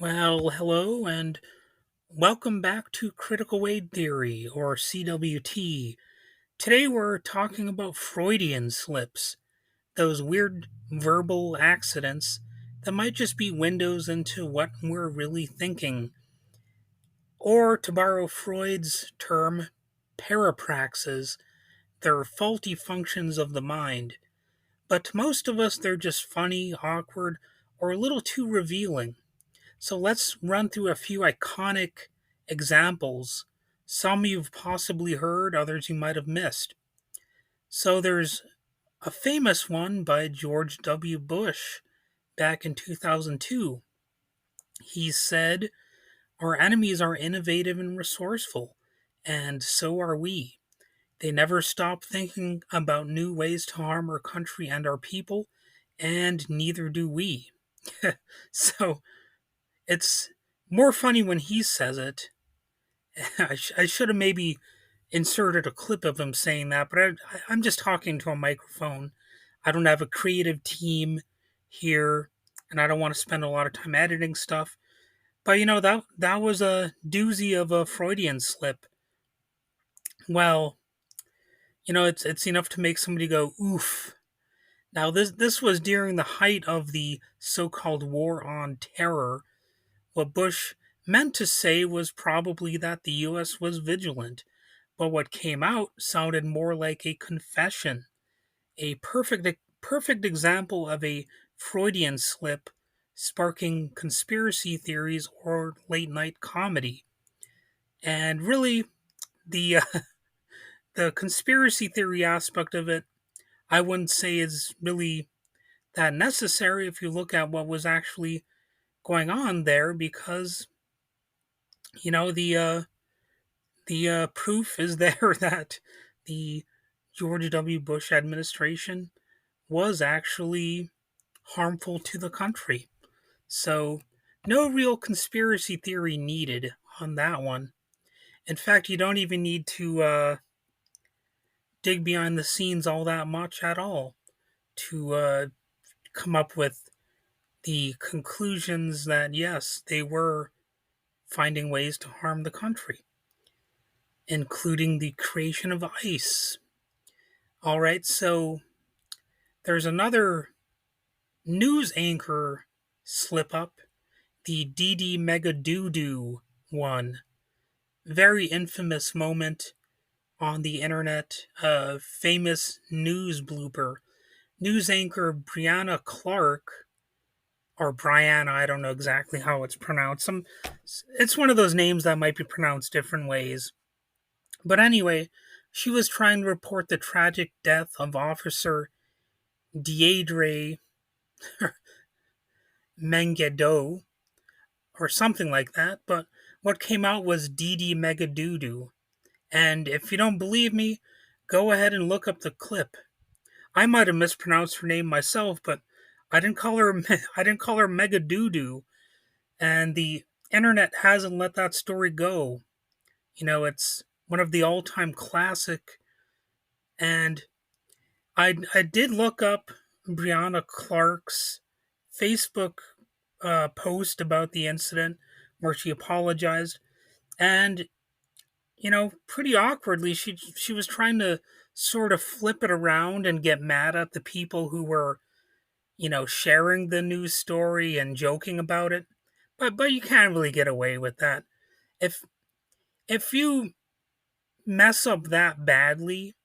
Well, hello and welcome back to Critical Weight Theory, or CWT. Today we're talking about Freudian slips, those weird verbal accidents that might just be windows into what we're really thinking. Or, to borrow Freud's term, parapraxes, they're faulty functions of the mind. But to most of us, they're just funny, awkward, or a little too revealing. So let's run through a few iconic examples. Some you've possibly heard, others you might have missed. So there's a famous one by George W. Bush back in 2002. He said, "Our enemies are innovative and resourceful, and so are we. They never stop thinking about new ways to harm our country and our people, and neither do we." So it's more funny when he says it. I should have maybe inserted a clip of him saying that, but I'm just talking to a microphone. I don't have a creative team here, and I don't want to spend a lot of time editing stuff. But that was a doozy of a Freudian slip. Well, it's enough to make somebody go oof. Now this was during the height of the so-called war on terror. What Bush meant to say was probably that the US was vigilant, but what came out sounded more like a confession, a perfect example of a Freudian slip sparking conspiracy theories or late night comedy. And really the the conspiracy theory aspect of it, I wouldn't say is really that necessary if you look at what was actually going on there, because you know the proof is there that the George W. Bush administration was actually harmful to the country. So, no real conspiracy theory needed on that one. In fact, you don't even need to dig behind the scenes all that much at all to come up with the conclusions that, yes, they were finding ways to harm the country, including the creation of ice. All right, so there's another news anchor slip up, the DD Mega Doo Doo one. Very infamous moment on the internet, a famous news blooper. News anchor Brianna Clark, or Brianna, I don't know exactly how it's pronounced. It's one of those names that might be pronounced different ways. But anyway, she was trying to report the tragic death of Officer Deirdre Mengedo, or something like that, but what came out was DD Megadoodoo. And if you don't believe me, go ahead and look up the clip. I might have mispronounced her name myself, but I didn't call her I didn't call her Megadoodoo, and the internet hasn't let that story go. It's one of the all-time classic, and I did look up Brianna Clark's Facebook post about the incident where she apologized, and pretty awkwardly, she was trying to sort of flip it around and get mad at the people who were, sharing the news story and joking about it. But you can't really get away with that. If if you mess up that badly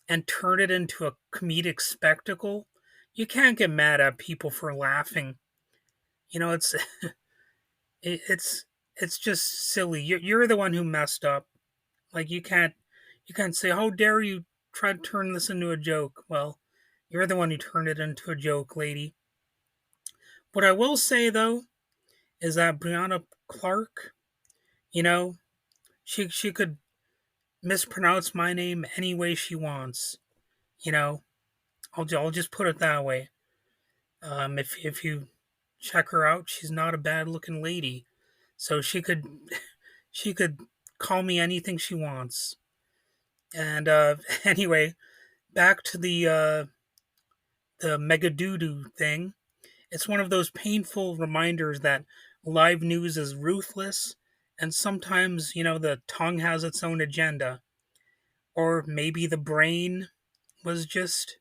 and turn it into a comedic spectacle, you can't get mad at people for laughing. It's it's just silly. You're the one who messed up. Like you can't say, "How dare you try to turn this into a joke?" Well, you're the one who turned it into a joke, lady. What I will say though is that Brianna Clark, you know, she could mispronounce my name any way she wants. You know, I'll just put it that way. If you check her out, she's not a bad looking lady, so she could call me anything she wants. And anyway, back to the Megadoodoo thing. It's one of those painful reminders that live news is ruthless, and sometimes, the tongue has its own agenda. Or maybe the brain was just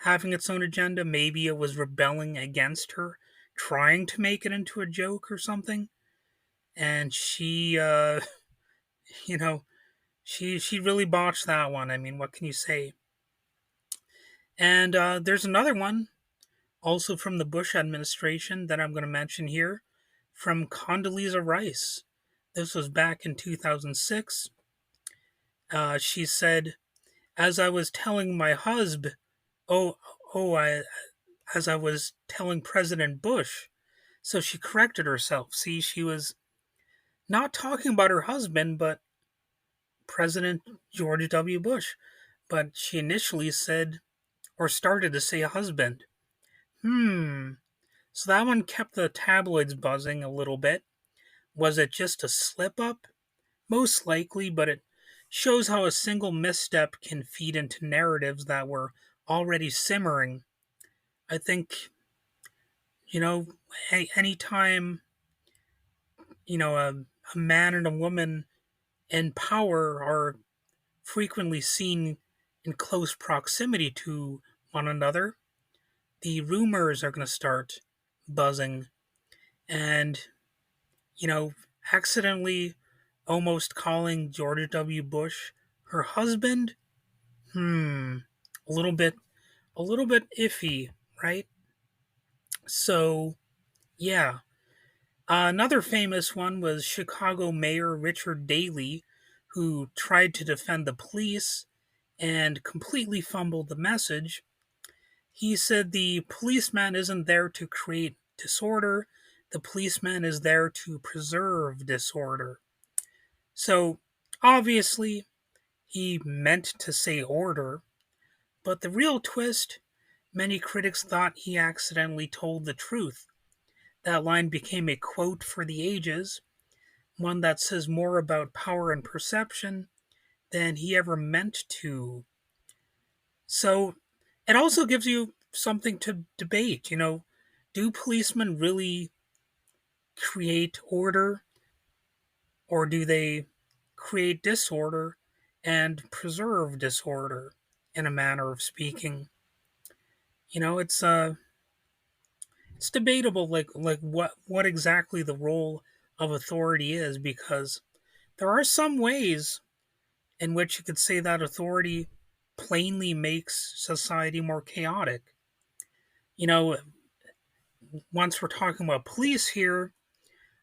having its own agenda. Maybe it was rebelling against her, trying to make it into a joke or something. And she, you know, she really botched that one. I mean, what can you say? And there's another one, also from the Bush administration, that I'm going to mention here, from Condoleezza Rice. This was back in 2006. She said, "As I was telling my husband, oh, oh, as I was telling President Bush." So she corrected herself. See, she was not talking about her husband, but President George W. Bush. But she initially said, or started to say, husband. Hmm. So that one kept the tabloids buzzing a little bit. Was it just a slip up? Most likely, but it shows how a single misstep can feed into narratives that were already simmering. I think, you know, anytime, a man and a woman in power are frequently seen in close proximity to one another, the rumors are going to start buzzing. And, you know, accidentally almost calling George W. Bush her husband, hmm, a little bit, a little bit iffy, right? So, yeah. Another famous one was Chicago Mayor Richard Daley, who tried to defend the police and completely fumbled the message. He said the policeman isn't there to create disorder, the policeman is there to preserve disorder. So, obviously, he meant to say order, but the real twist, many critics thought he accidentally told the truth. That line became a quote for the ages, one that says more about power and perception than he ever meant to. So it also gives you something to debate. Do policemen really create order, or do they create disorder and preserve disorder, in a manner of speaking? It's debatable, like what exactly the role of authority is, because there are some ways in which you could say that authority plainly makes society more chaotic. You know, Once we're talking about police here,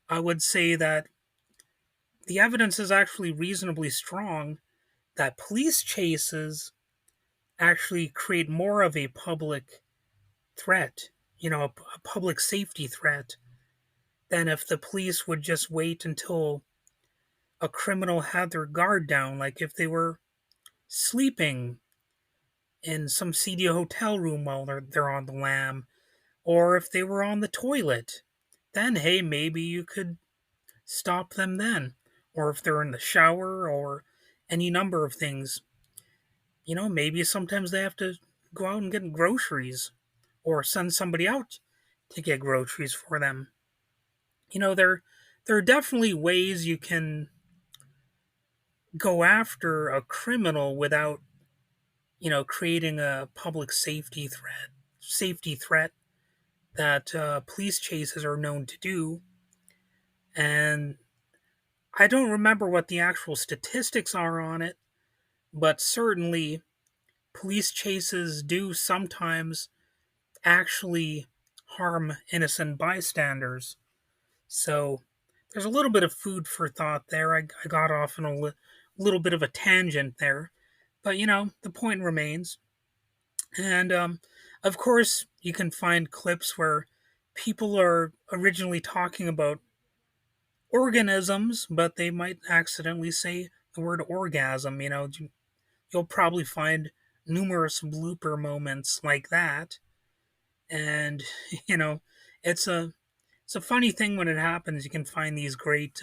I would say that the evidence is actually reasonably strong that police chases actually create more of a public threat, a public safety threat, than if the police would just wait until a criminal had their guard down, like if they were sleeping in some seedy hotel room while they're on the lam, or if they were on the toilet. Then, hey, maybe you could stop them then. Or if they're in the shower, or any number of things. Maybe sometimes they have to go out and get groceries, or send somebody out to get groceries for them. There are definitely ways you can go after a criminal without, creating a public safety threat that police chases are known to do. And I don't remember what the actual statistics are on it, but certainly police chases do sometimes actually harm innocent bystanders. So there's a little bit of food for thought there. I got off on a little bit of a tangent there, but the point remains. And of course, you can find clips where people are originally talking about organisms, but they might accidentally say the word orgasm. You'll probably find numerous blooper moments like that. And you know, it's a funny thing when it happens. You can find these great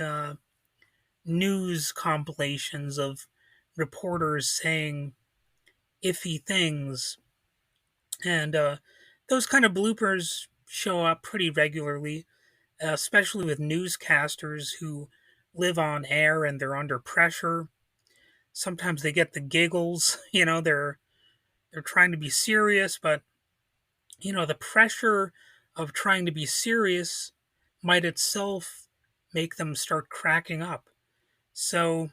news compilations of reporters saying iffy things, and those kind of bloopers show up pretty regularly. especially with newscasters who live on air and they're under pressure. Sometimes they get the giggles, they're trying to be serious, but the pressure of trying to be serious might itself make them start cracking up. So,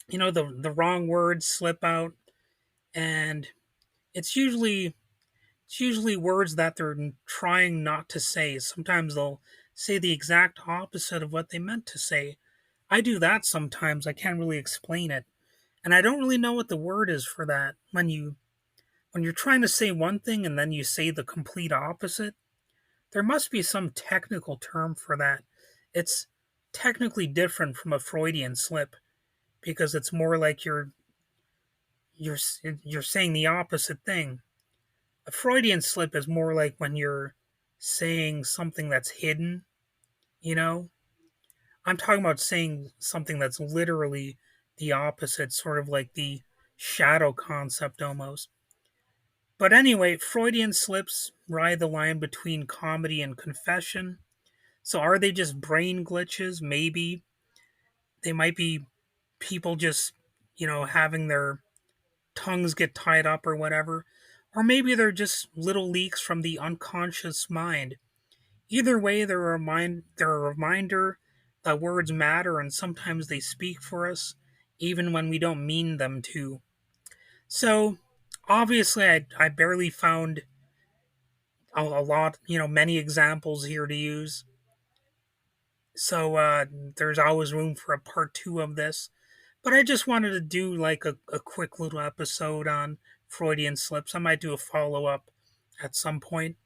the wrong words slip out, and it's usually it's usually words that they're trying not to say. Sometimes they'll say the exact opposite of what they meant to say. I do that sometimes. I can't really explain it. And I don't really know what the word is for that. When you're trying to say one thing and then you say the complete opposite, there must be some technical term for that. It's technically different from a Freudian slip because it's more like you're you're saying the opposite thing. A Freudian slip is more like when you're saying something that's hidden, you know? I'm talking about saying something that's literally the opposite, sort of like the shadow concept almost. But anyway, Freudian slips ride the line between comedy and confession. So are they just brain glitches? Maybe. They might be people just, having their tongues get tied up or whatever. Or maybe they're just little leaks from the unconscious mind. Either way, they're a reminder that words matter and sometimes they speak for us, even when we don't mean them to. So, obviously, I barely found a lot, many examples here to use. So, there's always room for a part two of this. But I just wanted to do like a quick little episode on Freudian slips. I might do a follow up at some point.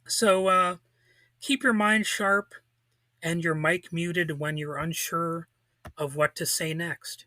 So, keep your mind sharp and your mic muted when you're unsure of what to say next.